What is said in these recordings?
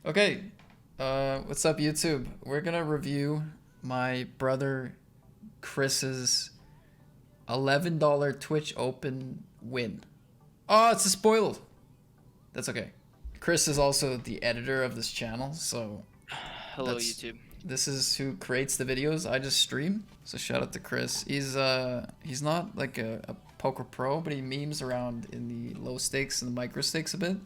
Okay, what's up, YouTube? We're gonna review my brother Chris's $11 Twitch Open win. Oh, it's a spoil. That's okay. Chris is also the editor of this channel, so Hello, that's YouTube. this is who creates the videos. I just stream. So shout out to Chris. He's not like a poker pro, but he memes around in the low stakes and the micro stakes a bit.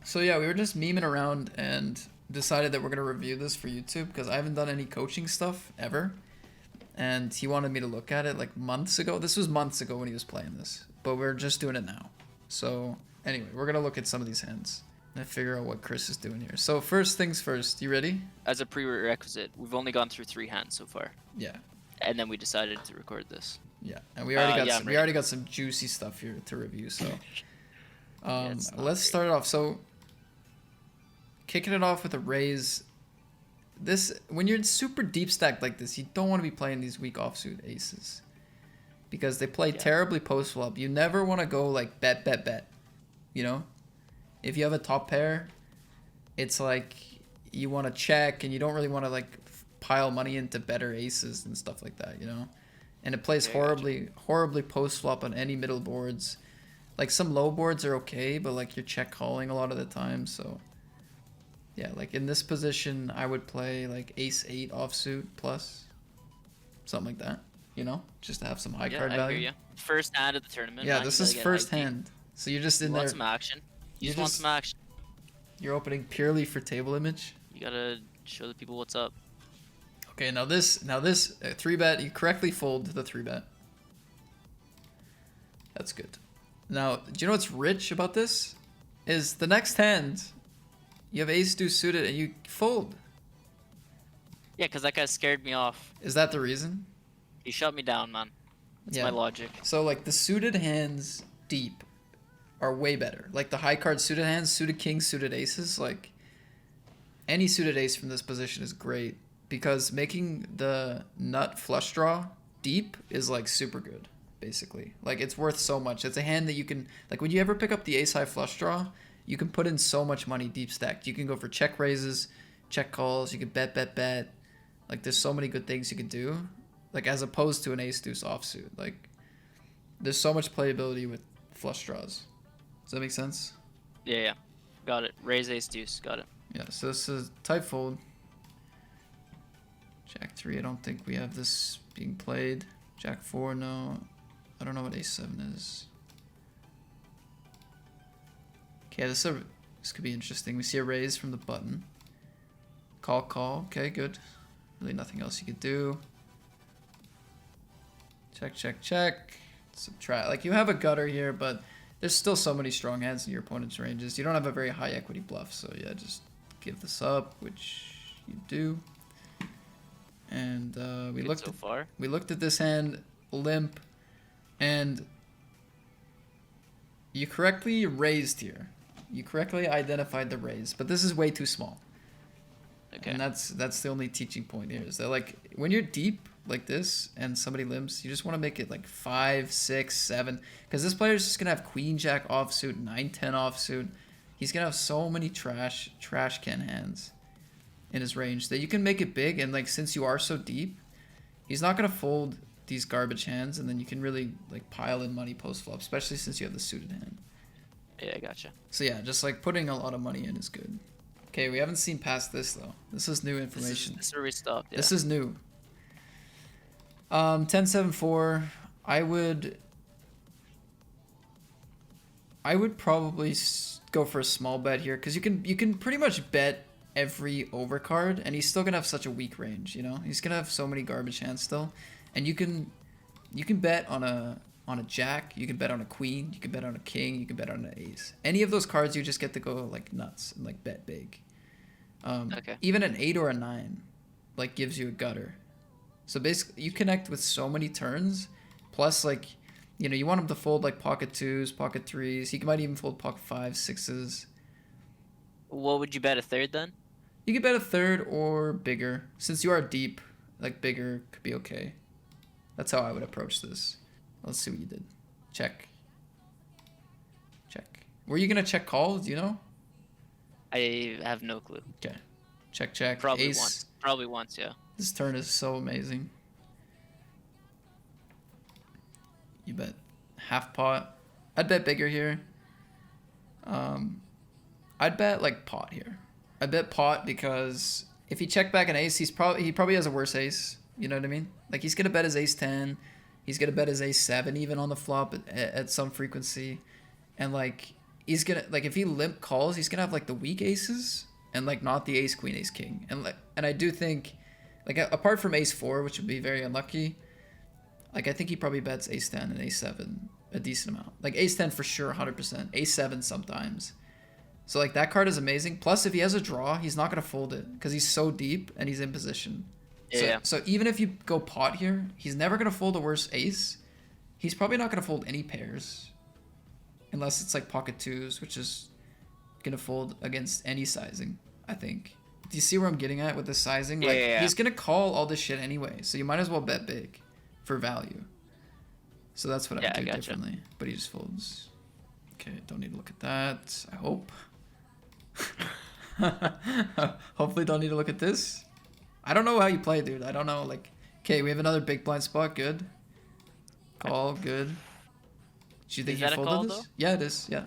So yeah, we were just memeing around and decided that we're gonna review this for YouTube because I haven't done any coaching stuff ever, and he wanted me to look at it like months ago. This was months ago when he was playing this, but we're just doing it now. So anyway, we're gonna look at some of these hands and figure out what Chris is doing here. So first things first, you ready? As a prerequisite, we've only gone through 3 hands so far, Yeah, and then we decided to record this. yeah, and we already got yeah, some, we right. already got some juicy stuff here to review. So It's not let's great. start it off. So kicking it off with a raise. This when you're super deep stacked like this, you don't want to be playing these weak offsuit aces because they play Yeah. terribly post flop. You never want to go like bet bet bet. You know, if you have a top pair, it's like you want to check and you don't really want to like pile money into better aces and stuff like that. You know, and it plays Okay, gotcha. horribly post flop on any middle boards. Like some low boards are okay, but like you're check calling a lot of the time, so. Yeah, like in this position, I would play like ace 8 offsuit plus, something like that, you know, just to have some high Yeah, card I value. hear you. First hand of the tournament. Yeah, Man, this you is gotta get first hyped. hand. So you're just You in want there, some action? You you're just want just, some action. you're opening purely for table image. You gotta show the people what's up. Okay, now this 3-bet, you correctly fold the 3-bet. That's good. Now, do you know what's rich about this? Is the next hand, you have ace deuce suited and you fold. Yeah, because that guy scared me off. Is that the reason? He shut me down, man. That's Yeah. my logic. So like the suited hands deep are way better. Like the high card suited hands, suited kings, suited aces, like any suited ace from this position is great because making the nut flush draw deep is like super good, basically. Like it's worth so much. It's a hand that you can like when you ever pick up the ace high flush draw, you can put in so much money deep stacked. You can go for check raises, check calls, you can bet bet bet. Like there's so many good things you could do. Like as opposed to an ace deuce offsuit. Like there's so much playability with flush draws. Does that make sense? Yeah. Got it. Raise ace deuce. Got it. Yeah, so this is type fold. Jack 3, I don't think we have this being played. Jack 4, no. I don't know what ace 7 is. Okay, this could be interesting. We see a raise from the button. Call, call. Okay, good. Really nothing else you could do. Check, check, check. Subtract. Like, you have a gutter here, but there's still so many strong hands in your opponent's ranges. You don't have a very high equity bluff, so yeah, just give this up, which you do. And we Good looked so at far. we looked at this hand limp, and you correctly raised here. You correctly identified the raise, but this is way too small. Okay. And that's the only teaching point here is that like when you're deep like this and somebody limps, you just want to make it like 5, 6, 7, because this player's just gonna have queen jack offsuit, 9-10 offsuit. He's gonna have so many trash can hands in his range that you can make it big, and like since you are so deep, he's not gonna fold these garbage hands, and then you can really like pile in money post flop, especially since you have the suited hand. Yeah, I gotcha. So yeah, just like putting a lot of money in is good. Okay, we haven't seen past this though. This is new information. This is where we stopped. Yeah. This is new. 10-7-4. I would probably go for a small bet here because you can pretty much bet every overcard, and he's still gonna have such a weak range. You know, he's gonna have so many garbage hands still, and you can bet on a jack, you can bet on a queen, you can bet on a king, you can bet on an ace. Any of those cards, you just get to go like nuts and like bet big. Okay. Even an 8 or a 9 like gives you a gutter. So basically you connect with so many turns, plus like, you know, you want him to fold like pocket 2s, pocket 3s. He might even fold pocket 5s, 6s. What would you bet a third then? You could bet a third or bigger. Since you are deep, like bigger could be okay. That's how I would approach this. Let's see what you did. Check. Check. Were you gonna check call? Do you know? I have no clue. Okay. Check, check. Probably Ace. once. Probably once, yeah. This turn is so amazing. You bet half pot. I'd bet bigger here. I'd bet like pot here. I bet pot because if he checked back an ace, he probably has a worse ace. You know what I mean? Like he's gonna bet his ace 10. He's gonna bet his ace 7 even on the flop at some frequency, and like he's gonna like if he limp calls, he's gonna have like the weak aces and like not the ace queen ace king. And I do think like apart from ace 4, which would be very unlucky, like I think he probably bets ace 10 and ace 7 a decent amount. Like ace 10 for sure, 100%. Ace 7 sometimes. So like that card is amazing. Plus if he has a draw, he's not gonna fold it because he's so deep and he's in position. Yeah. So even if you go pot here, he's never gonna fold a worse ace. He's probably not gonna fold any pairs, unless it's like pocket twos, which is gonna fold against any sizing. I think. Do you see where I'm getting at with the sizing? Like Yeah. he's gonna call all this shit anyway, so you might as well bet big, for value. So that's what I do differently. But he just folds. Okay, don't need to look at that. I hope. Hopefully don't need to look at this. I don't know how you play, dude. I don't know. Like, okay, we have another big blind spot. Good. Call. Good. Do you think you folded this? Yeah, it is. Yeah.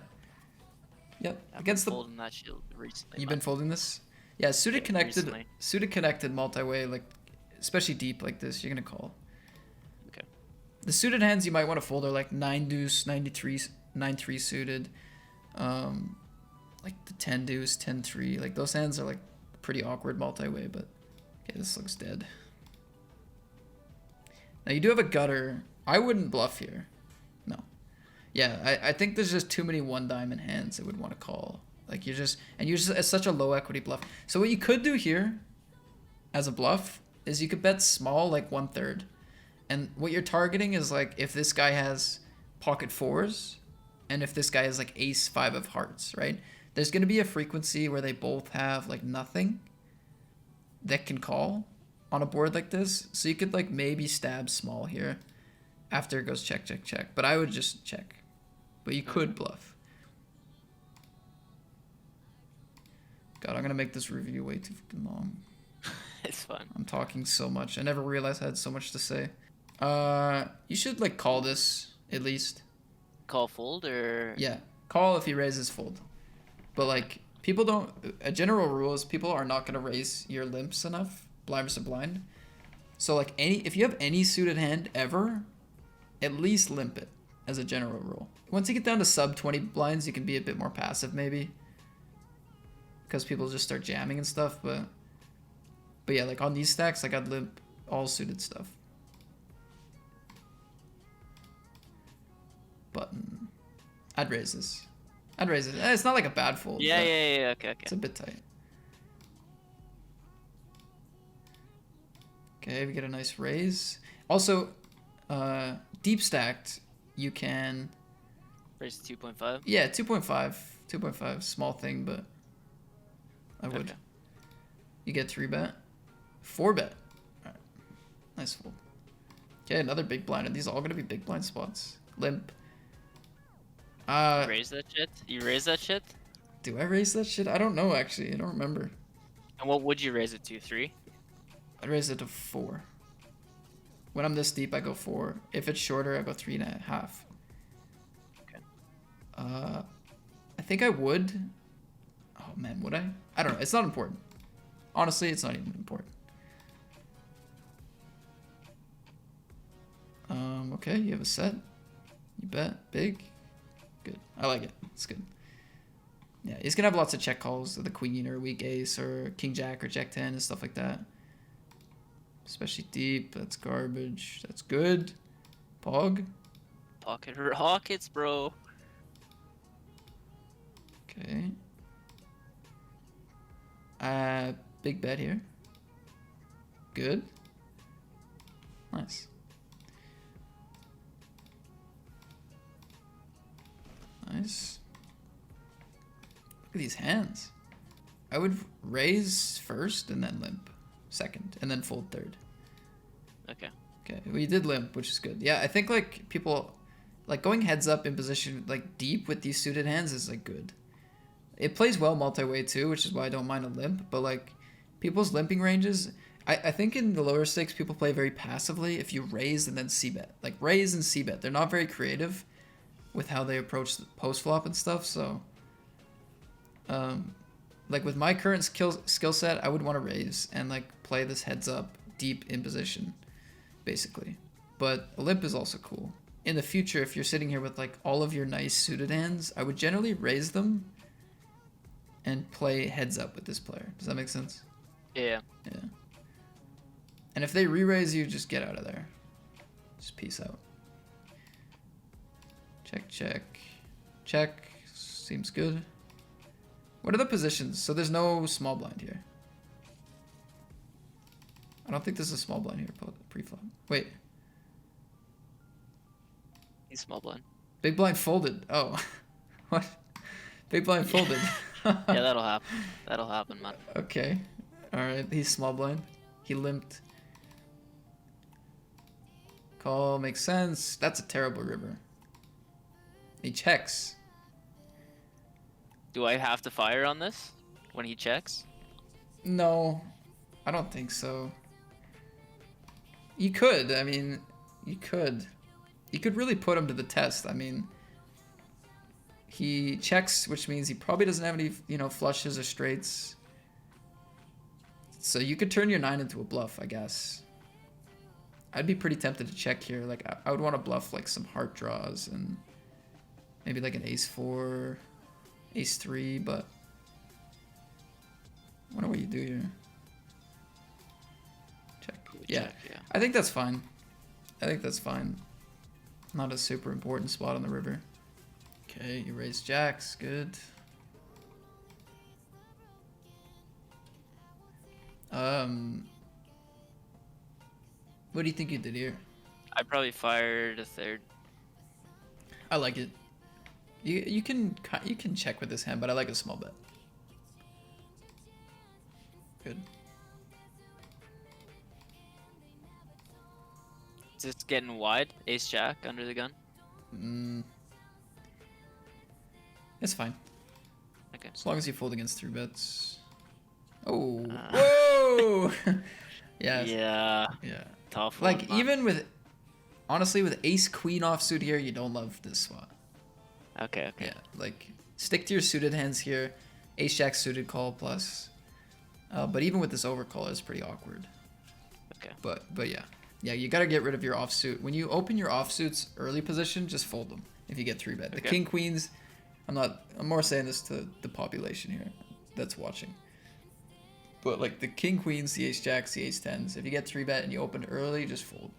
Yep. Against the. Folding that shield recently. You've been folding this. Yeah, suited connected. Recently. Suited connected multi-way, like, especially deep like this, you're gonna call. Okay. The suited hands you might want to fold are like 9 deuce, 93, 9-3 suited. Like the 10 deuce, 10-3. Like those hands are like pretty awkward multi-way, but okay, this looks dead. Now you do have a gutter. I wouldn't bluff here. No. Yeah, I think there's just too many one diamond hands that would want to call. Like you're just it's such a low equity bluff. So what you could do here as a bluff is you could bet small like 1/3. And what you're targeting is like if this guy has pocket fours and if this guy has like ace 5 of hearts, right? There's going to be a frequency where they both have like nothing that can call on a board like this. So you could like maybe stab small here after it goes check, check, check. But I would just check. But you could bluff. God, I'm going to make this review way too fucking long. It's fun. I'm talking so much. I never realized I had so much to say. You should like call this at least. Call fold or? Yeah, call if he raises fold. But like people don't. A general rule is people are not gonna raise your limps enough, blind versus blind. So like if you have any suited hand ever, at least limp it as a general rule. Once you get down to sub 20 blinds, you can be a bit more passive maybe. Because people just start jamming and stuff, but yeah, like on these stacks, like I'd limp all suited stuff. Button. I'd raise this. I'd raise it. It's not like a bad fold. Yeah. Okay. It's a bit tight. Okay, we get a nice raise. Also, deep stacked, you can... Raise 2.5? Yeah, 2.5. 2.5, small thing, but I would. Okay. You get 3-bet. 4-bet. Alright. Nice fold. Okay, another big blind. And these are all going to be big blind spots. Limp. Raise that shit? You raise that shit? Do I raise that shit? I don't know, actually. I don't remember. And what would you raise it to? 3? I'd raise it to 4. When I'm this deep, I go 4. If it's shorter, I go 3.5. Okay. I think I would. Oh, man, would I? I don't know. It's not important. Honestly, it's not even important. Okay, you have a set. You bet. Big. Good. I like it. It's good. Yeah, he's going to have lots of check calls with the queen or weak ace or king jack or jack 10 and stuff like that. Especially deep. That's garbage. That's good. Pog. Pocket rockets, bro. Okay. Big bet here. Good. Nice. Nice. Look at these hands. I would raise first and then limp second and then fold third. Okay. Okay, we did limp, which is good. Yeah, I think like people like going heads up in position like deep with these suited hands is like good. It plays well multi-way too, which is why I don't mind a limp. But like, people's limping ranges, I think in the lower stakes people play very passively. If you raise and then c-bet, like raise and c-bet, they're not very creative with how they approach the post flop and stuff. So, like with my current skill set, I would want to raise and like play this heads up deep in position, basically. But a limp is also cool. In the future, if you're sitting here with like all of your nice suited hands, I would generally raise them and play heads up with this player. Does that make sense? Yeah. Yeah. And if they re-raise you, just get out of there. Just peace out. Check, check. Check. Seems good. What are the positions? So there's no small blind here. I don't think there's a small blind here pre-flop. Wait. He's small blind. Big blind folded. Oh. What? Big blind folded. Yeah, that'll happen. That'll happen, man. Okay. Alright, he's small blind. He limped. Call makes sense. That's a terrible river. He checks. Do I have to fire on this when he checks? No, I don't think so. You could. I mean, you could. You could really put him to the test. I mean, he checks, which means he probably doesn't have any, you know, flushes or straights. So you could turn your 9 into a bluff, I guess. I'd be pretty tempted to check here. Like, I would want to bluff like some heart draws and maybe like an ace 4, ace 3, but I wonder what you do here. Check. Yeah. Check, yeah. I think that's fine. I think that's fine. Not a super important spot on the river. Okay, you raise jacks. Good. What do you think you did here? I probably fired a third. I like it. You can check with this hand, but I like a small bet. Good. Is this getting wide? Ace jack under the gun? It's fine. Okay. As long as you fold against 3 bets. Oh. Uh. Whoa! Yeah. Yeah. Yeah. Tough Like, one, man. even with... Honestly, with ace queen offsuit here, you don't love this spot. Okay, okay. Yeah, like, stick to your suited hands here. Ace jack suited call plus. But even with this overcall, it's pretty awkward. Okay. But yeah. Yeah, you gotta get rid of your offsuit. When you open your offsuits early position, just fold them if you get 3 bet. The Okay. king queens, I'm more saying this to the population here that's watching. But like the king queens, the ace jacks, the ace tens, if you get 3 bet and you open early, just fold.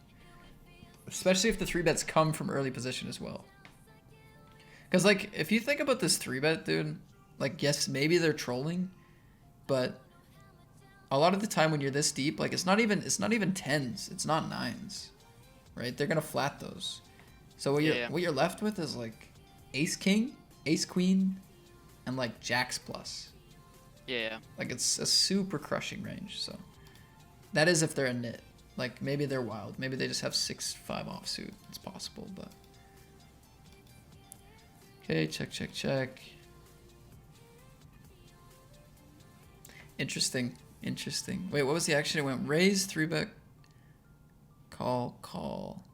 Especially if the 3 bets come from early position as well. Because like if you think about this 3 bet, dude, like yes, maybe they're trolling, but a lot of the time when you're this deep, like it's not even tens, it's not nines, right? They're gonna flat those. So what you're left with is like ace king, ace queen, and like jacks plus. Yeah. Like it's a super crushing range. So that is if they're a nit. Like maybe they're wild. Maybe they just have 6-5 offsuit. It's possible, but okay. Check, check, check. Interesting. Interesting. Wait, what was the action? It went raise, 3 bet, call, call,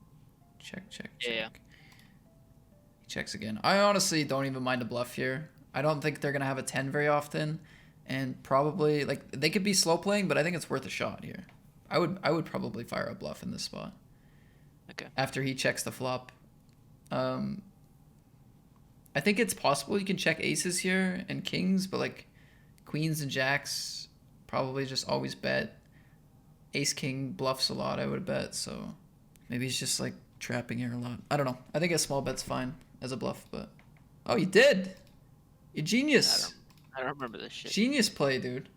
check, check, check. Yeah. He checks again. I honestly don't even mind a bluff here. I don't think they're gonna have a 10 very often, and probably like they could be slow playing, but I think it's worth a shot here. I would probably fire a bluff in this spot. Okay. After he checks the flop. I think it's possible you can check aces here and kings, but like queens and jacks probably just always bet. Ace king bluffs a lot, I would bet, so maybe he's just like trapping here a lot. I don't know. I think a small bet's fine as a bluff, but oh, you did. You genius. I don't remember this shit. Genius play, dude.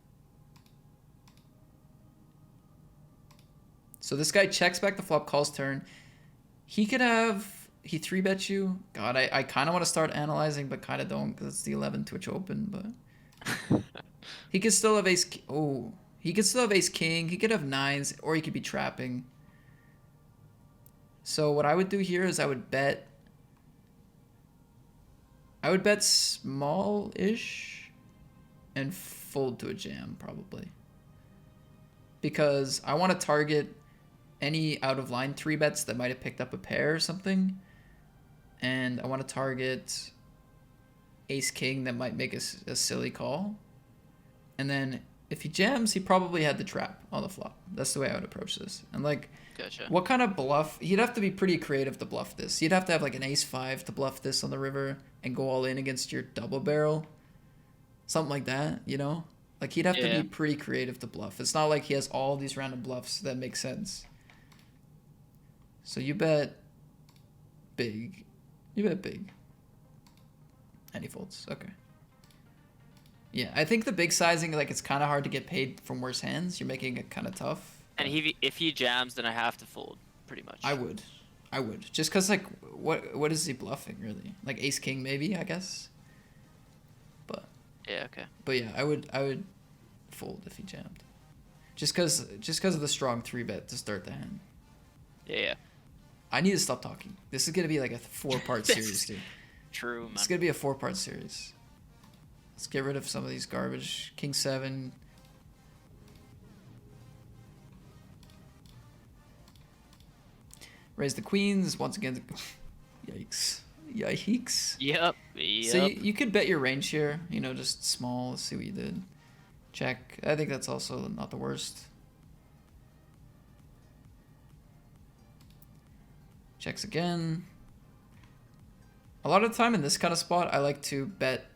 So this guy checks back the flop, calls turn. He could have... He 3-bets you. God, I kind of want to start analyzing, but kind of don't because it's the 11 Twitch open, but... He could still have ace... Oh. He could still have ace king. He could have 9s, or he could be trapping. So what I would do here is I would bet... I would bet small-ish. and fold to a jam probably. Because I want to target any out of line 3-bets that might have picked up a pair or something. And I want to target ace king that might make a silly call. And then if he jams, he probably had the trap on the flop. That's the way I would approach this. And like, Gotcha. what kind of bluff? He'd have to be pretty creative to bluff this. He'd have to have like an ace 5 to bluff this on the river and go all in against your double barrel. Something like that, you know? Like he'd have to Yeah. be pretty creative to bluff. It's not like he has all these random bluffs that make sense. So you bet big. You bet big. And he folds. Okay. Yeah, I think the big sizing, like it's kind of hard to get paid from worse hands. You're making it kind of tough. And if he jams, then I have to fold, pretty much. I would. Just because, like, what is he bluffing, really? Like ace king, maybe, I guess? Yeah, okay. But yeah, I would fold if he jammed. Just because of the strong 3-bet to start the hand. Yeah. I need to stop talking. This is going to be like a 4-part series, dude. True, man. It's going to be a 4-part series. Let's get rid of some of these garbage. King 7. Raise the queens. Once again, yikes. Yikes. Yep. So you could bet your range here. You know, just small. Let's see what you did. Check. I think that's also not the worst. Checks again. A lot of the time in this kind of spot, I like to bet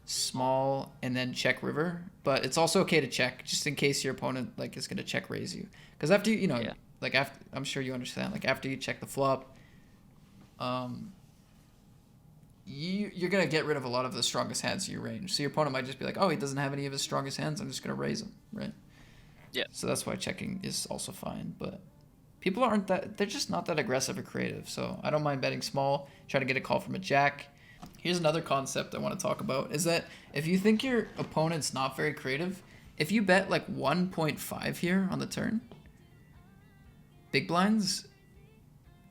small and then check river. But it's also okay to check just in case your opponent like is gonna check raise you. Because after you know, Yeah. like after I'm sure you understand. Like after you check the flop, you're gonna get rid of a lot of the strongest hands in your range. So your opponent might just be like, oh, he doesn't have any of his strongest hands. I'm just gonna raise him, right? Yeah. So that's why checking is also fine. But people aren't that. They're just not that aggressive or creative. So I don't mind betting small. Try to get a call from a jack. Here's another concept I want to talk about is that if you think your opponent's not very creative, if you bet like 1.5 here on the turn, big blinds,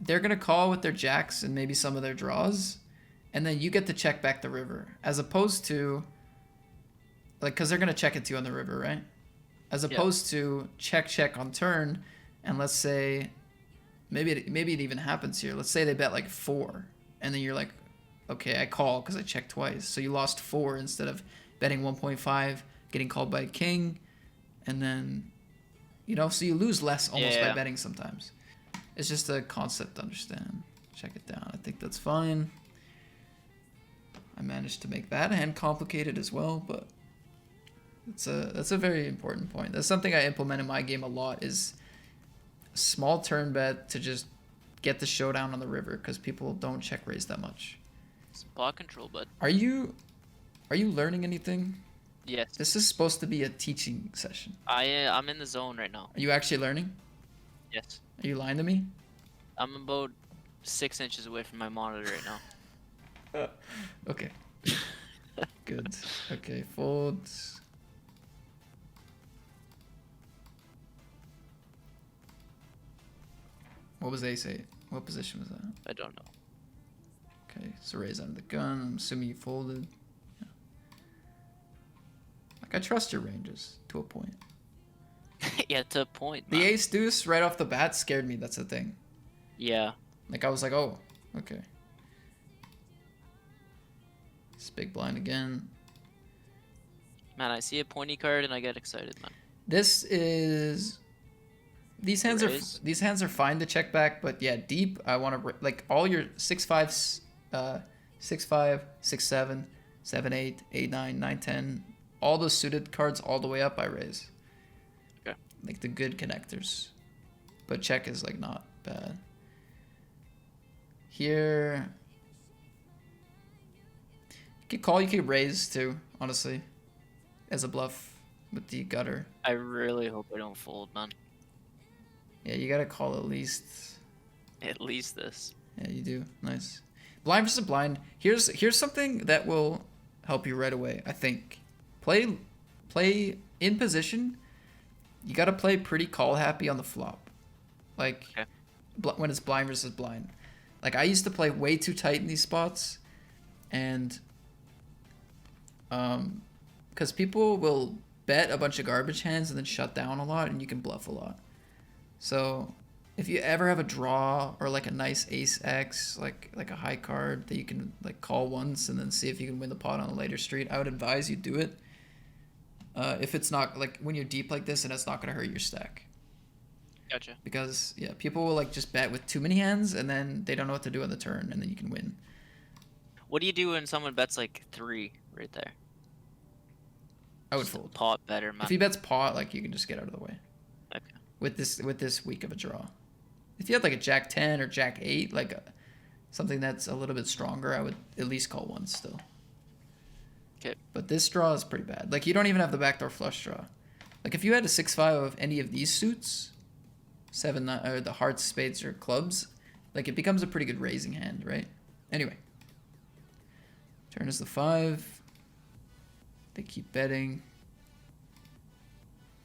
they're going to call with their jacks and maybe some of their draws, and then you get to check back the river, as opposed to, like, because they're going to check it to you on the river, right? As opposed to check on turn, and let's say, maybe it even happens here. Let's say they bet like 4, and then you're like, okay, I call because I checked twice. So you lost 4 instead of betting 1.5, getting called by a king, and then, you know, so you lose less almost by betting sometimes. It's just a concept to understand. Check it down. I think that's fine. I managed to make that hand complicated as well, but that's a very important point. That's something I implement in my game a lot is small turn bet to just get the showdown on the river because people don't check raise that much. It's block control, bud. Are you learning anything? Yes. This is supposed to be a teaching session. I'm in the zone right now. Are you actually learning? Yes. Are you lying to me? I'm about 6 inches away from my monitor right now. Okay. Good. Okay, fold. What was ace 8? What position was that? I don't know. Okay, so raise under the gun. I'm assuming you folded. Yeah. Like, I trust your ranges to a point. Yeah, to a point. The man. ace deuce right off the bat scared me. That's the thing. Yeah. Like, I was like, oh, okay. It's big blind again. Man, I see a pointy card and I get excited, man. This is... These hands are fine to check back, but yeah, deep. I want to like all your 6-5, 6-5, 6-7, 7-8, 8-9, 9-10, all those suited cards all the way up. I raise. Okay. Like the good connectors, but check is like not bad. Here, you could call. You could raise too. Honestly, as a bluff with the gutter. I really hope I don't fold, man. Yeah, you gotta call at least. At least this. Yeah, you do. Nice. Blind versus blind. Here's something that will help you right away. I think. Play in position. You gotta play pretty call happy on the flop. Like when it's blind versus blind. Like I used to play way too tight in these spots, and because people will bet a bunch of garbage hands and then shut down a lot, and you can bluff a lot. So if you ever have a draw or like a nice ace X, like a high card that you can like call once and then see if you can win the pot on a later street, I would advise you do it. If it's not like when you're deep like this and it's not gonna hurt your stack. Gotcha. Because yeah, people will like just bet with too many hands and then they don't know what to do on the turn and then you can win. What do you do when someone bets like 3 right there? I would Just fold. pot better, man. If he bets pot, like you can just get out of the way. Okay. With this weak of a draw. If you had like a Jack 10 or Jack 8, like something that's a little bit stronger, I would at least call once still. Okay. But this draw is pretty bad. Like you don't even have the backdoor flush draw. Like if you had a 6-5 of any of these suits, 7-9 or the hearts, spades, or clubs, like it becomes a pretty good raising hand, right? Anyway. Turn is the 5. They keep betting.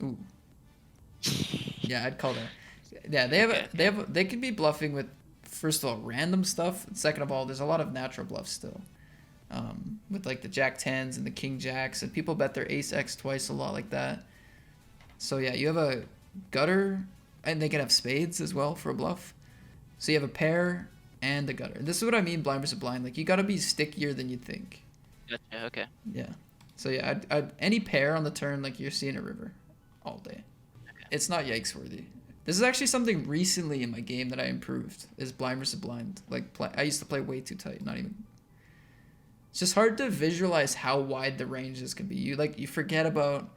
Ooh. Yeah, I'd call that. Yeah, they can be bluffing with, first of all, random stuff. And second of all, there's a lot of natural bluffs still. With like the Jack 10s and the King Jacks, and people bet their Ace X twice a lot like that. So yeah, you have a gutter, and they can have spades as well for a bluff. So you have a pair and a gutter. And this is what I mean blind versus blind. Like you gotta be stickier than you think. Gotcha. Okay. Yeah. So yeah, I'd any pair on the turn, like you're seeing a river all day. Okay. It's not yikes worthy. This is actually something recently in my game that I improved, is blind versus blind. Like I used to play way too tight, not even. It's just hard to visualize how wide the ranges can be. You forget about,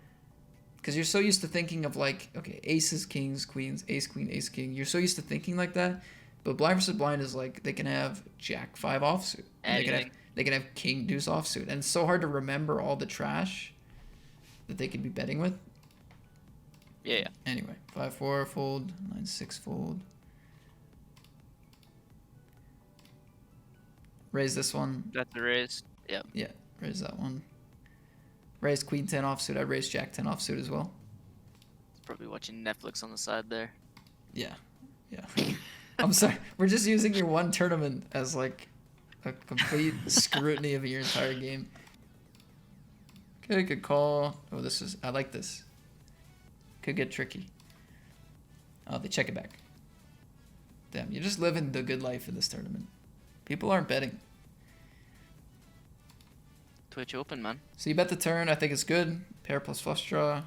because you're so used to thinking of like, okay, aces, kings, queens, ace, queen, ace, king. You're so used to thinking like that. But blind versus blind is like they can have Jack 5 offsuit. They can have king deuce offsuit, and it's so hard to remember all the trash that they could be betting with. Yeah. Anyway, 5-4 fold, 9-6 fold. Raise this one. That's a raise. Yep. Yeah, raise that one. Raise queen 10 offsuit. I'd raise jack 10 offsuit as well. Probably watching Netflix on the side there. Yeah. I'm sorry. We're just using your one tournament as like a complete scrutiny of your entire game. Okay, good call. Oh, I like this. Could get tricky. Oh, they check it back. Damn, you're just living the good life in this tournament. People aren't betting. Twitch open, man. So you bet the turn. I think it's good. Pair plus flush draw.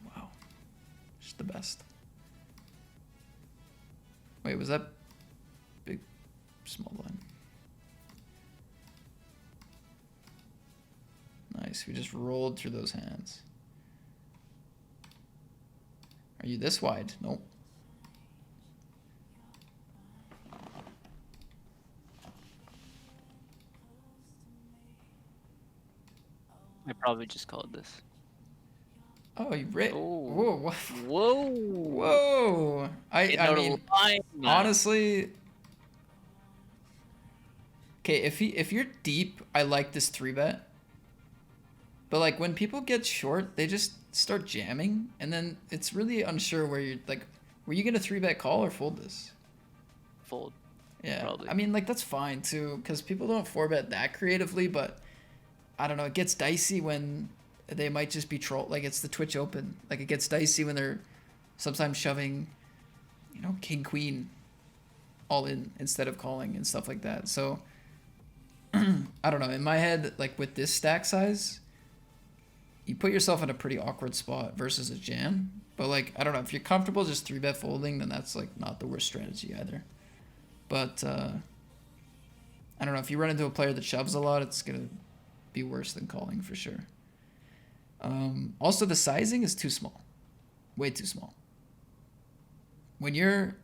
Wow. Just the best. Wait, was that big, small blind? Nice. We just rolled through those hands. Are you this wide? Nope. I probably just called this. Oh, you Oh. Whoa. Whoa. Whoa. I mean, honestly. Okay, if you're deep, I like this 3-bet. But like when people get short, they just start jamming, and then it's really unsure where you're like, were you gonna 3-bet call or fold this? Fold. Yeah, Probably. I mean like that's fine too, because people don't 4-bet that creatively, but I don't know, it gets dicey when they might just be troll. Like it's the Twitch Open. Like it gets dicey when they're sometimes shoving, king queen all in instead of calling and stuff like that. So I don't know. In my head, like with this stack size, you put yourself in a pretty awkward spot versus a jam. But like I don't know, if you're comfortable just 3-bet folding, then that's like not the worst strategy either. But I don't know, if you run into a player that shoves a lot, it's gonna be worse than calling for sure. Also, the sizing is too small, way too small. When you're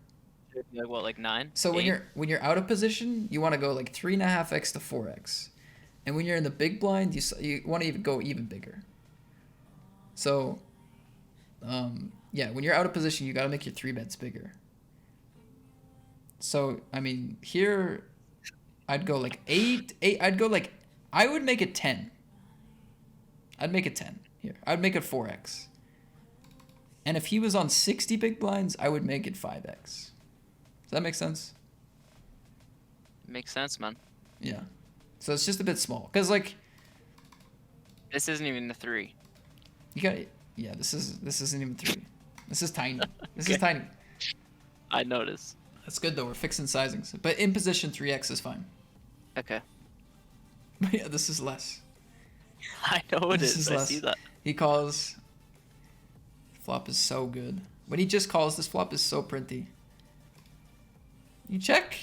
Like what, like 9? so 8? when you're out of position, you want to go like 3.5x to 4x, and when you're in the big blind, you want to even go even bigger. So, yeah, when you're out of position, you got to make your 3-bets bigger. So I mean, here, I'd go like 8. I would make it 10. I'd make it 10 here. I'd make it 4x. And if he was on 60 big blinds, I would make it 5x. Does that make sense? Makes sense, man. Yeah. So it's just a bit small. Because, like, This isn't even the 3. You got yeah. This isn't even 3. This is tiny. This is Okay. tiny. I noticed. That's good though. We're fixing sizings. But in position 3x is fine. Okay. But yeah, this is less. I know it This is. is I less. see that. He calls. Flop is so good. When he just calls, this flop is so printy. You check?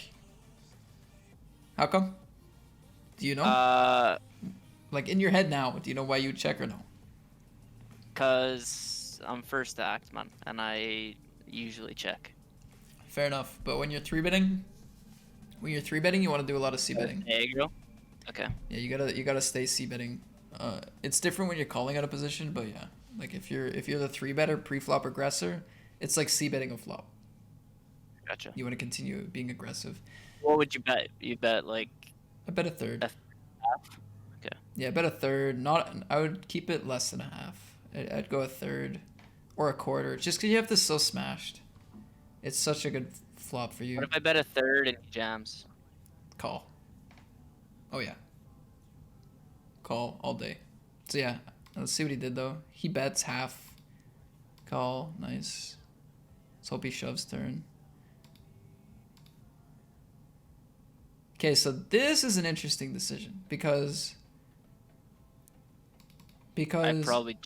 How come? Do you know? Like in your head now, do you know why you check or no? Cause I'm first to act, man, and I usually check. Fair enough. But when you're 3-betting, you want to do a lot of c-betting. Aggro. Okay. Yeah, you gotta stay c-betting. It's different when you're calling out a position, but yeah, like if you're the 3-better pre-flop aggressor, it's like c-betting a flop. Gotcha. You want to continue being aggressive. What would you bet? You bet like I bet a third. half. Okay. Yeah, I bet a third. Not. I would keep it less than a half. I'd go a third, or a quarter, just because you have this so smashed. It's such a good flop for you. What if I bet a third and he jams? Call. Oh yeah. Call all day. So yeah, let's see what he did though. He bets half. Call, nice. Let's hope he shoves turn. Okay, so this is an interesting decision because I probably.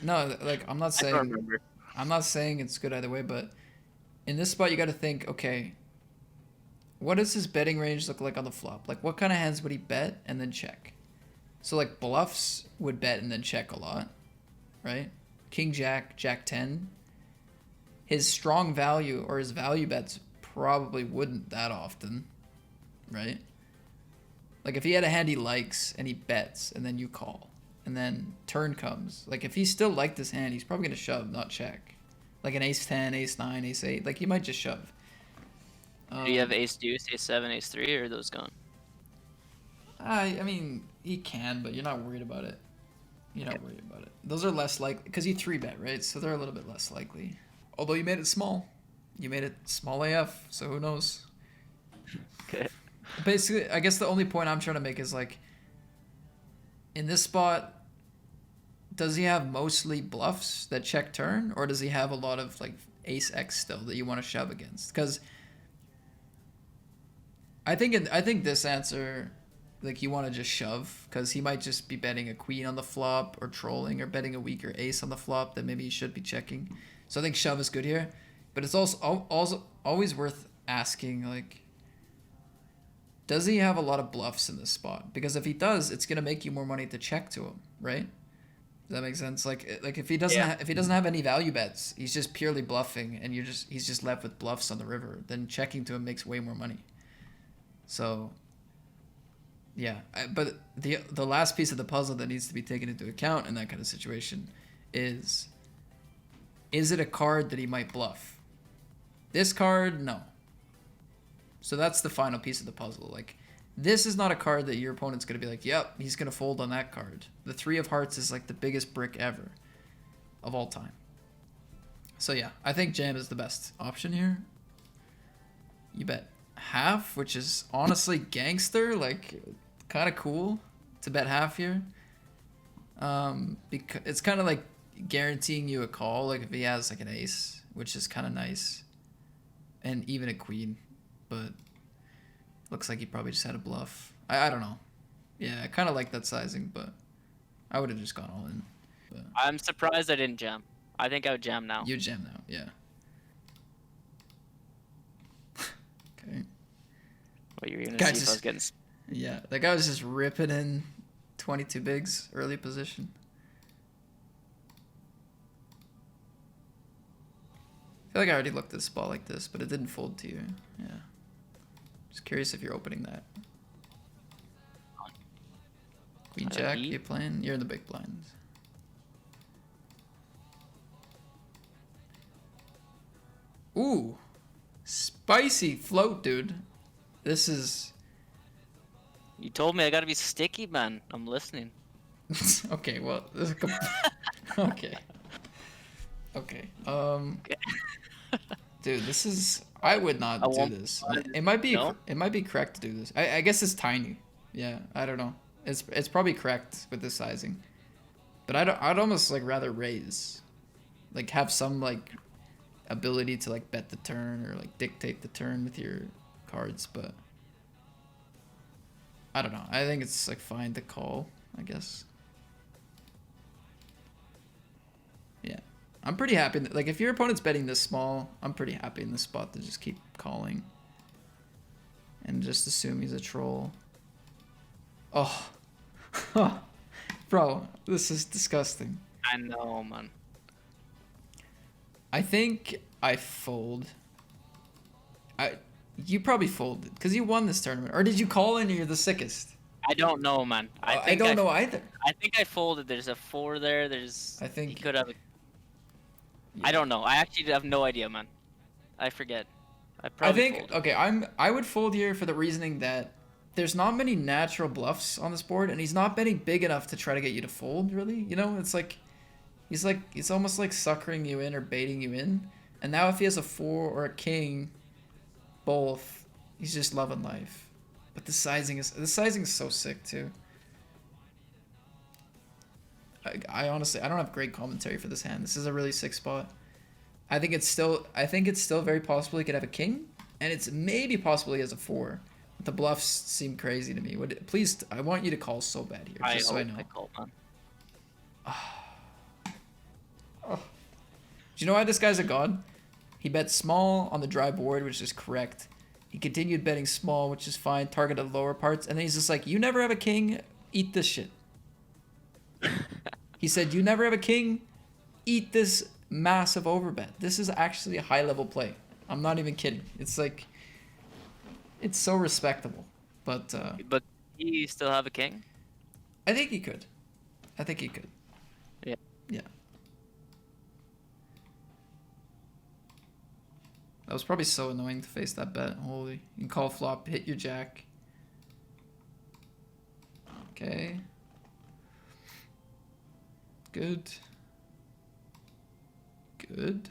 no, like I'm not I don't saying remember. it's good either way, but in this spot you got to think, okay, what does his betting range look like on the flop? Like what kind of hands would he bet and then check? So like bluffs would bet and then check a lot, right? King Jack, Jack 10. His strong value or his value bets probably wouldn't that often, right? Like if he had a hand he likes and he bets and then you call and then turn comes, like if he still liked this hand, he's probably gonna shove, not check. Like an ace 10, ace 9, ace 8, like he might just shove. Do you have ace deuce, ace 7, ace 3, or are those gone? I mean, he can, but you're not worried about it. You're not worried about it. Those are less likely because you 3-bet, right? So they're a little bit less likely. Although you made it small. You made it small AF, so who knows? Okay. Basically, I guess the only point I'm trying to make is like, in this spot, does he have mostly bluffs that check turn, or does he have a lot of like ace X still that you want to shove against? Because I think this answer, like you want to just shove because he might just be betting a queen on the flop or trolling or betting a weaker ace on the flop that maybe he should be checking. So I think shove is good here, but it's also always worth asking like, does he have a lot of bluffs in this spot? Because if he does, it's gonna make you more money to check to him, right? Does that make sense? Like if he doesn't if he doesn't have any value bets, he's just purely bluffing, and he's just left with bluffs on the river. Then checking to him makes way more money. So. Yeah, but the last piece of the puzzle that needs to be taken into account in that kind of situation is it a card that he might bluff? This card, no. So that's the final piece of the puzzle. Like, this is not a card that your opponent's going to be like, yep, he's going to fold on that card. The 3 of hearts is like the biggest brick ever of all time. So yeah, I think jam is the best option here. You bet half, which is honestly gangster, like kind of cool to bet half here. Because it's kind of like guaranteeing you a call, like if he has like an ace, which is kind of nice, and even a queen, but looks like he probably just had a bluff. I don't know. Yeah, I kind of like that sizing, but I would have just gone all in. But I'm surprised I didn't jam. I think I would jam now. you jam now, yeah. Okay. What you were gonna Guy see if I just- was getting? Yeah, that guy was just ripping in 22 bigs early position. I feel like I already looked at a spot like this, but it didn't fold to you. Yeah. Just curious if you're opening that. Queen Jack, eat? you playing? You're in the big blinds. Ooh. Spicy float, dude. This is... You told me I gotta be sticky, man. I'm listening. okay, well, this is okay. Okay. Dude, this is. I would not I do won't- this. It might be. No? It might be correct to do this. I guess it's tiny. Yeah, I don't know. It's probably correct with the sizing, but I'd almost like rather raise, like have some like ability to like bet the turn or like dictate the turn with your cards, but I don't know. I think it's like fine to call, I guess. Yeah. I'm pretty happy. Like if your opponent's betting this small, I'm pretty happy in this spot to just keep calling and just assume he's a troll. Oh. Bro, this is disgusting. I know, man. I think I fold. You probably folded because you won this tournament, or did you call in? And you're the sickest. I don't know, man. I don't know either. I think I folded. There's a 4 there. I think he could have. Yeah. I don't know. I actually have no idea, man. I forget. I think okay. I would fold here for the reasoning that there's not many natural bluffs on this board, and he's not betting big enough to try to get you to fold. Really, you know, it's like he's almost like suckering you in or baiting you in. And now if he has a 4 or a king, both, he's just loving life. But the sizing is so sick too. I honestly I don't have great commentary for this hand. This is a really sick spot. I think it's still very possible he could have a king, and it's maybe possible he has a 4. But the bluffs seem crazy to me. Please, I want you to call so bad here, just so I know. I call, man. Oh. Do you know why this guy's a god? He bet small on the dry board, which is correct. He continued betting small, which is fine. Targeted lower parts, and then he's just like, "You never have a king. Eat this shit." He said, "You never have a king. Eat this massive overbet." This is actually a high level play. I'm not even kidding. It's like, it's so respectable. But he still have a king? I think he could. Yeah. Yeah. That was probably so annoying to face that bet. Holy. You can call flop, hit your jack. Okay. Good. Good.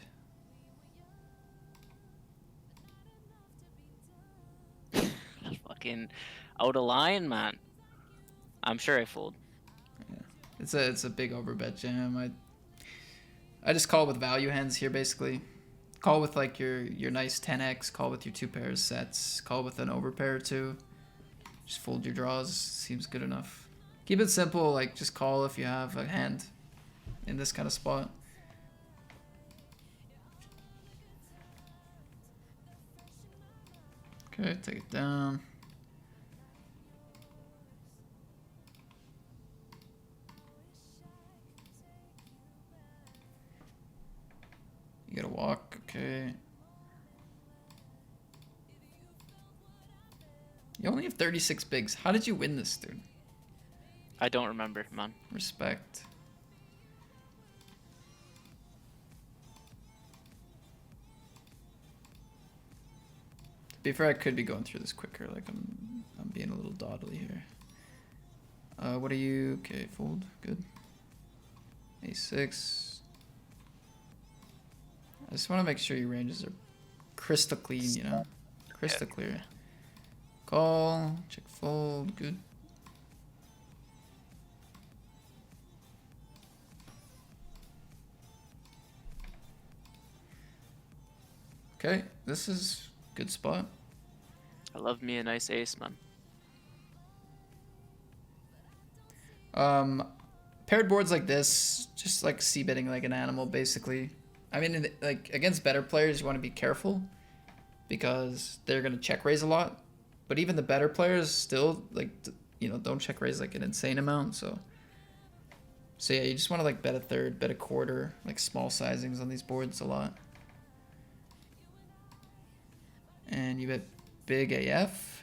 Fucking out of line, man. I'm sure I fold. Yeah. It's a big overbet jam. I just call with value hands here basically. Call with like your nice 10x, call with your 2 pairs sets, call with an overpair or 2. Just fold your draws, seems good enough. Keep it simple, like just call if you have a hand in this kind of spot. Okay, take it down. You gotta walk, okay. You only have 36 bigs. How did you win this, dude? I don't remember, man. Respect. To be fair, I could be going through this quicker. Like I'm being a little dawdly here. What are you? Okay, fold. Good. A6. I just want to make sure your ranges are crystal clean, you know? Crystal clear. Call, check fold, good. Okay, this is good spot. I love me a nice ace, man. Paired boards like this, just like c-betting like an animal, basically. I mean, like against better players, you want to be careful because they're gonna check raise a lot. But even the better players still like, you know, don't check raise like an insane amount. So yeah, you just want to like bet a third, bet a quarter, like small sizings on these boards a lot. And you bet big AF.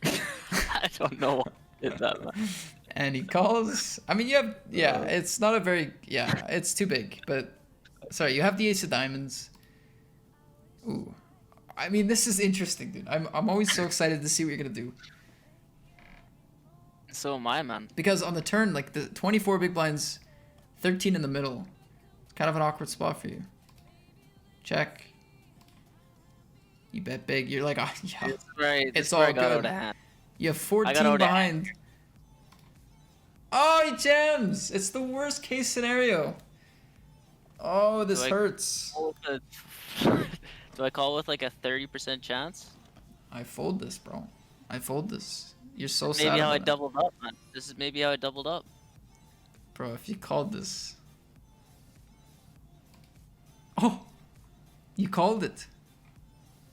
I don't know what did that, man. And he calls. I mean, you have, yeah, it's not a very, yeah, it's too big, but sorry, you have the ace of diamonds. Ooh. I mean, this is interesting, dude. I'm always so excited to see what you're going to do. So am I, man. Because on the turn, like the 24 big blinds, 13 in the middle. Kind of an awkward spot for you. Check. You bet big. You're like, oh, yeah. It's right. It's all good. You have 14 behind. Oh, he jams! It's the worst case scenario. Oh, this Do I hurts. call with do I call with like a 30% chance? I fold this, bro. I fold this. You're so Maybe sad how I about it. doubled up, man. This is maybe how I doubled up. Bro, if you called this. Oh! You called it.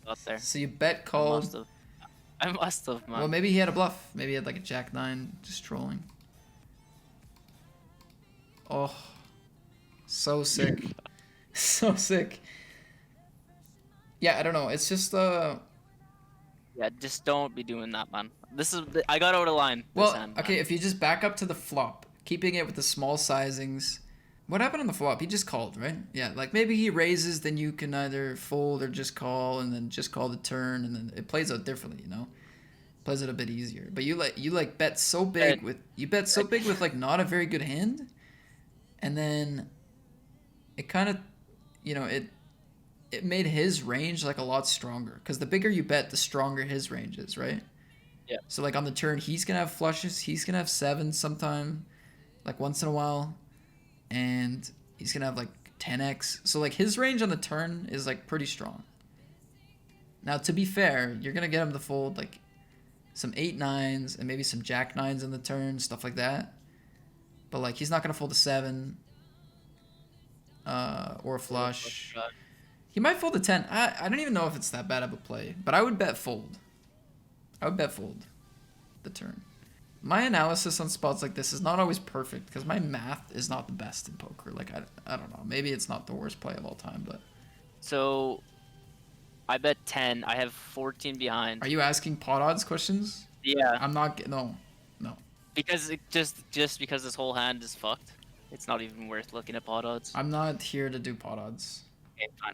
Out there. So you bet I called. must have. I must have, man. Well, maybe he had a bluff. Maybe he had like a jack nine, just trolling. Oh, so sick, so sick. Yeah, I don't know. It's just Yeah, just don't be doing that, man. This is I got out of line. This well, hand, okay. man. If you just back up to the flop, keeping it with the small sizings. What happened on the flop? He just called, right? Yeah, like maybe he raises, then you can either fold or just call, and then just call the turn, and then it plays out differently, you know. Plays it a bit easier. But you bet so big with like not a very good hand, and then it kind of, it made his range like a lot stronger because the bigger you bet, the stronger his range is, right? Yeah. So like on the turn, he's gonna have flushes. He's gonna have sevens sometime, like once in a while, and he's gonna have like 10x. So like his range on the turn is like pretty strong. Now to be fair, you're gonna get him to fold like some 8-9s and maybe some jack nines in the turn, stuff like that. But like he's not gonna fold a 7 or a flush. He might fold a 10. I don't even know if it's that bad of a play, but I would bet fold. I would bet fold the turn. My analysis on spots like this is not always perfect because my math is not the best in poker. Like I don't know. Maybe it's not the worst play of all time, but So, I bet 10. I have 14 behind. are you asking pot odds questions? Yeah, I'm not. No. because it just because this whole hand is fucked. It's not even worth looking at pot odds. I'm not here to do pot odds. Okay, fine.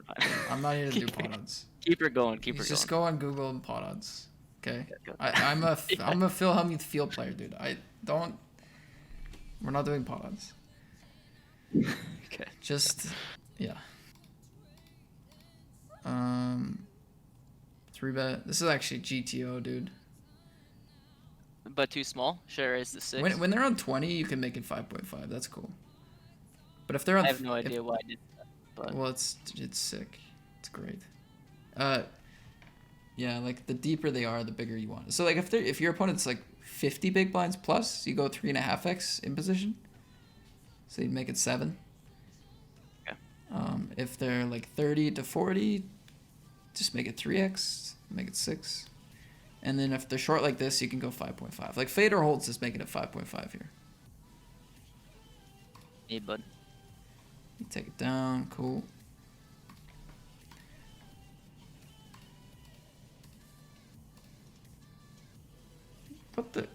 I'm not here to do pot odds. Keep her going. Keep her Just going. go on Google and pot odds. Okay. Go. I'm a Phil Hellmuth field player, dude. We're not doing pot odds. Okay. Just yeah. 3-bet. This is actually GTO, dude. But too small. Should I raise the 6? When they're on 20, you can make it 5.5. That's cool. But if they're on, I have no idea why I did that. But well, it's sick. It's great. Yeah, like the deeper they are, the bigger you want it. So like if your opponent's like 50 big blinds plus, you go 3.5x in position. So you'd make it 7. Okay. If they're like 30 to 40, just make it 3x, make it 6. And then if they're short like this, you can go 5.5. Like fade or holds is making it 5.5 here. need bud. You take it down, cool. What the?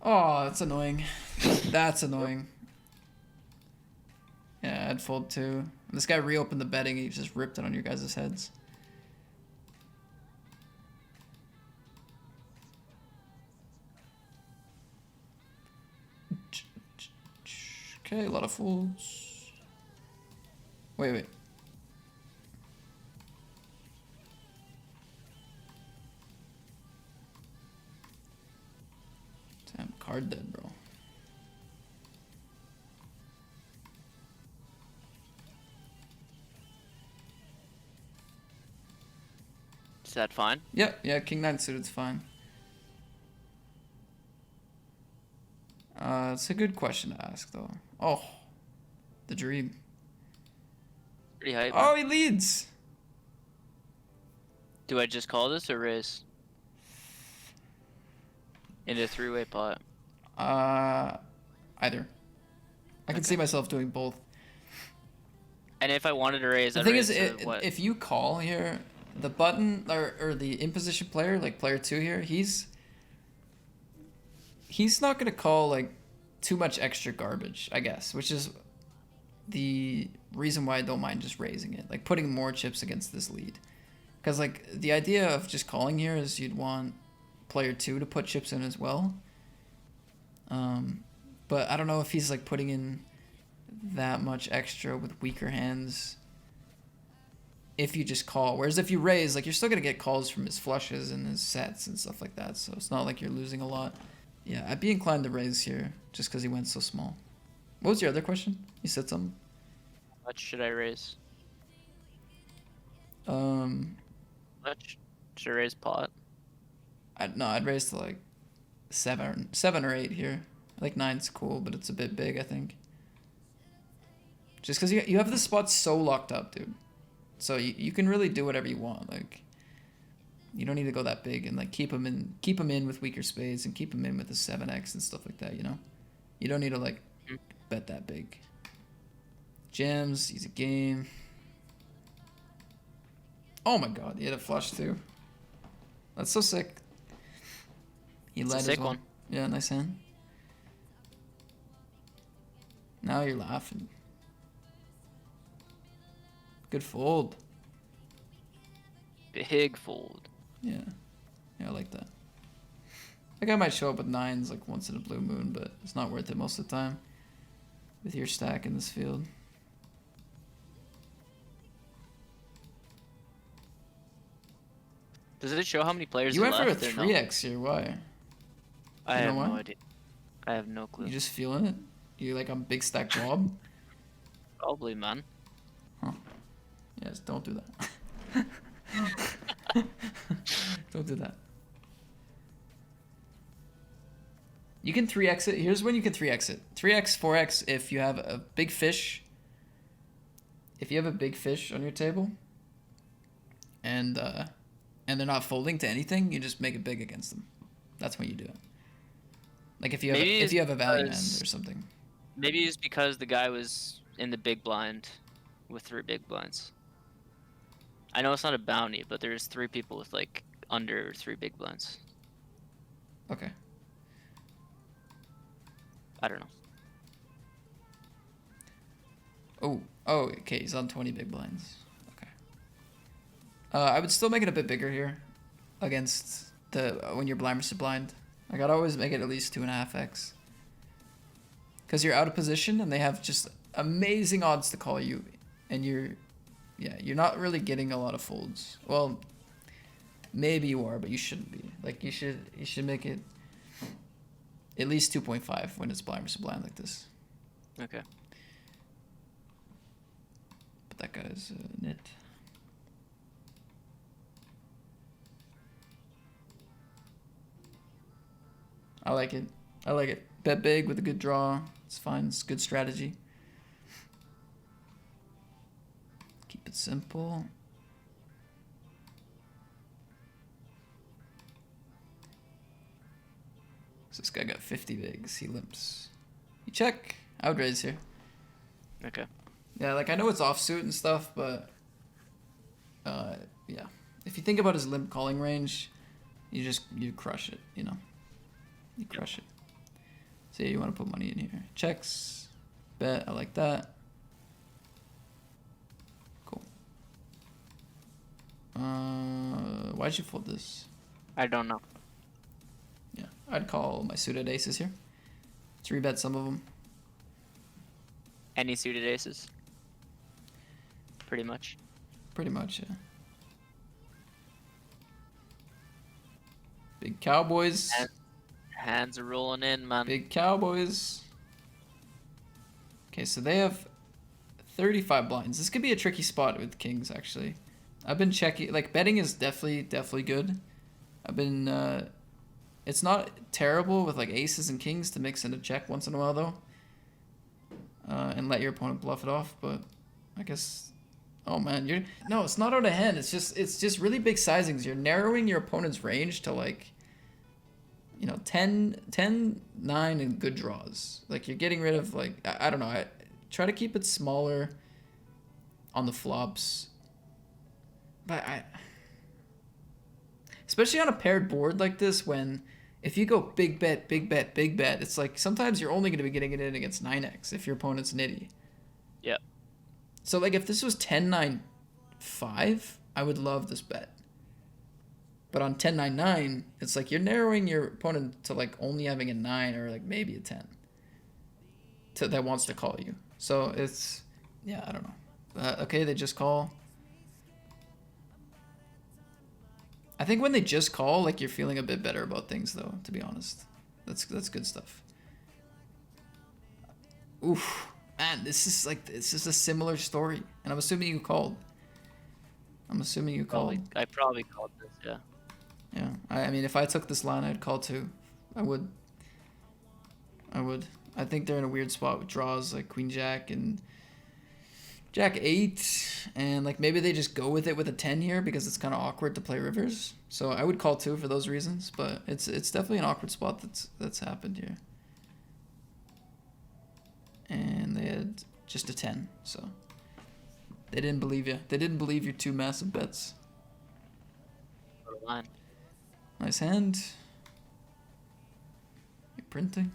Oh, that's annoying. That's annoying. Yeah, I'd fold too. This guy reopened the betting, he just ripped it on your guys' heads. Okay, a lot of folds. Wait. Damn, card dead, bro. Is that fine? Yeah, King 9 suited's fine. It's a good question to ask, though. Oh, the dream. Pretty hype. Oh, he leads! Do I just call this or raise? Into a 3-way pot. Either. I can see myself doing both. And if I wanted to raise, The I'd thing raise is, to what? if you call here, the button or the in position player, like player 2 here, he's not gonna call like too much extra garbage, I guess, which is the reason why I don't mind just raising it, like putting more chips against this lead, because like the idea of just calling here is you'd want player 2 to put chips in as well. But I don't know if he's like putting in that much extra with weaker hands. if you just call. Whereas if you raise, like, you're still gonna get calls from his flushes and his sets and stuff like that. So it's not like you're losing a lot. Yeah, I'd be inclined to raise here just because he went so small. What was your other question? You said something. How much should I raise? Um, How much should I raise pot? I'd raise to like seven or eight here. I think nine's cool, but it's a bit big, I think. Just because you have the spot so locked up, dude. So you can really do whatever you want. Like, you don't need to go that big and like keep him in with weaker spades and keep him in with the 7x and stuff like that. You know, you don't need to like bet that big. Jams, easy game. Oh my god, he had a flush too. That's so sick. He It's led a as sick well. one. Yeah, nice hand. Now you're laughing. Good fold. Big fold. Yeah. Yeah, I like that. That guy might show up with nines like once in a blue moon, but it's not worth it most of the time with your stack in this field. Does it show how many players You are went for a left? or no? 3x here. Why? I You know have no why? idea. I have no clue. You just feeling it? You like on big stack blob? Probably, man. Yes, don't do that. Don't do that. You can 3x it. Here's when you can 3x it. 3x, 4x if you have a big fish. If you have a big fish on your table and they're not folding to anything, you just make it big against them. That's when you do it. Like if you have Maybe if you have a value hand because- or something. Maybe it's because the guy was in the big blind with 3 big blinds. I know it's not a bounty, but there's 3 people with like under 3 big blinds. Okay. I don't know. Oh, okay, he's on 20 big blinds. Okay. I would still make it a bit bigger here against the when you're blind versus blind. Like I'd always make it at least 2.5x. Because you're out of position and they have just amazing odds to call you, and you're not really getting a lot of folds. Well, maybe you are, but you shouldn't be. Like you should make it at least 2.5 when it's blind versus blind like this. Okay. But that guy's nit. I like it. I like it. Bet big with a good draw. It's fine. It's good strategy. Keep it simple. So this guy got 50 bigs. He limps. You check. I would raise here. Okay. Yeah, like I know it's offsuit and stuff, but yeah. If you think about his limp calling range, you crush it, you know. You crush it. So yeah, you want to put money in here. Checks. Bet. I like that. Cool. Why'd you fold this? I don't know. Yeah, I'd call my suited aces here. 3-bet some of them. Any suited aces. Pretty much. Pretty much, yeah. Big Cowboys. Hands are rolling in, man. Big Cowboys. Okay, so they have 35 blinds. This could be a tricky spot with kings, actually. I've been checking. Like, betting is definitely good. I've been... it's not terrible with, like, aces and kings to mix in a check once in a while, though. And let your opponent bluff it off, but I guess... Oh, man, No, it's not out of hand. It's just really big sizings. You're narrowing your opponent's range to, like... 10, 9, and good draws. Like, you're getting rid of, like, I don't know. I try to keep it smaller on the flops. But especially on a paired board like this, when if you go big bet, big bet, big bet, it's like sometimes you're only going to be getting it in against 9x if your opponent's nitty. Yep. So, like, if this was 10, 9, 5, I would love this bet. But on 10, 9, 9, it's like you're narrowing your opponent to, like, only having a 9 or, like, maybe a 10 that wants to call you. So it's, yeah, I don't know. Okay, they just call. I think when they just call, like you're feeling a bit better about things, though. To be honest, that's good stuff. Oof, man, this is a similar story, and I'm assuming you called. I'm assuming you called. I probably called this. Yeah. Yeah, I mean, if I took this line, I'd call too. I would. I would. I think they're in a weird spot with draws like Queen Jack and Jack 8, and like maybe they just go with it with a 10 here because it's kind of awkward to play rivers. So I would call 2 for those reasons, but it's definitely an awkward spot that's happened here. And they had just a 10, so they didn't believe you. They didn't believe your 2 massive bets. Go to line. Nice hand. You're printing.